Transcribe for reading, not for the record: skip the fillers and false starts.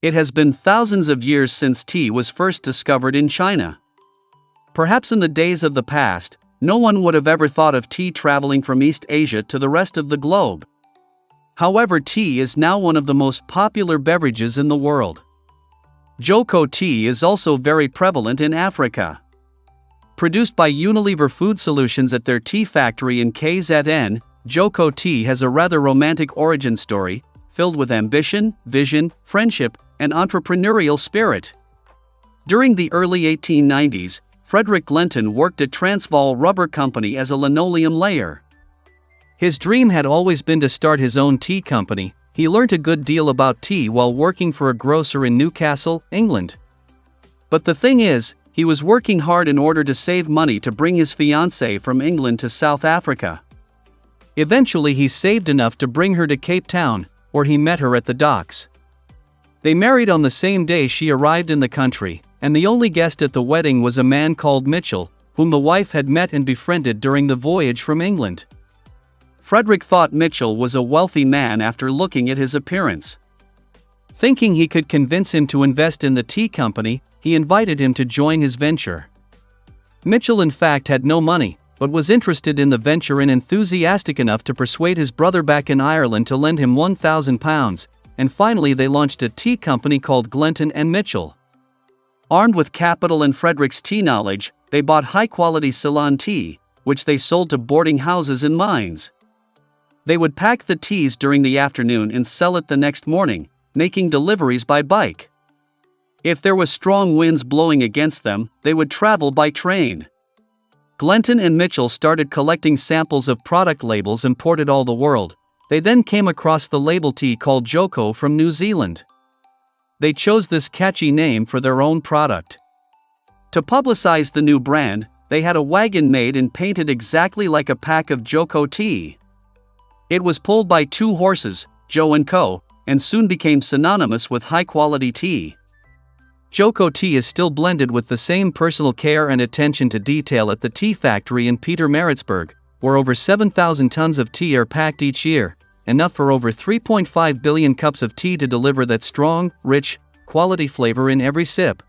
It has been thousands of years since tea was first discovered in China. Perhaps in the days of the past, no one would have ever thought of tea traveling from East Asia to the rest of the globe. However, tea is now one of the most popular beverages in the world. JOKO tea is also very prevalent in Africa. Produced by Unilever Food Solutions at their tea factory in KZN, JOKO tea has a rather romantic origin story, filled with ambition, vision, friendship, and entrepreneurial spirit. During the early 1890s, Frederick Glenton worked at Transvaal Rubber Company as a linoleum layer. His dream had always been to start his own tea company. He learnt a good deal about tea while working for a grocer in Newcastle, England. But the thing is, he was working hard in order to save money to bring his fiancée from England to South Africa. Eventually he saved enough to bring her to Cape Town, where he met her at the docks. They married on the same day she arrived in the country, and the only guest at the wedding was a man called Mitchell, whom the wife had met and befriended during the voyage from England. Frederick thought Mitchell was a wealthy man after looking at his appearance. Thinking he could convince him to invest in the tea company, he invited him to join his venture. Mitchell in fact had no money, but was interested in the venture and enthusiastic enough to persuade his brother back in Ireland to lend him £1,000, and finally they launched a tea company called Glenton and Mitchell. Armed with capital and Frederick's tea knowledge, they bought high-quality Ceylon tea, which they sold to boarding houses and mines. They would pack the teas during the afternoon and sell it the next morning, making deliveries by bike. If there was strong winds blowing against them, they would travel by train. Glenton and Mitchell started collecting samples of product labels imported all the world. They then came across the label tea called JOKO from New Zealand. They chose this catchy name for their own product. To publicize the new brand, they had a wagon made and painted exactly like a pack of JOKO tea. It was pulled by 2 horses, Jo and Co., and soon became synonymous with high-quality tea. JOKO tea is still blended with the same personal care and attention to detail at the tea factory in Pietermaritzburg, where over 7,000 tons of tea are packed each year, enough for over 3.5 billion cups of tea to deliver that strong, rich, quality flavor in every sip.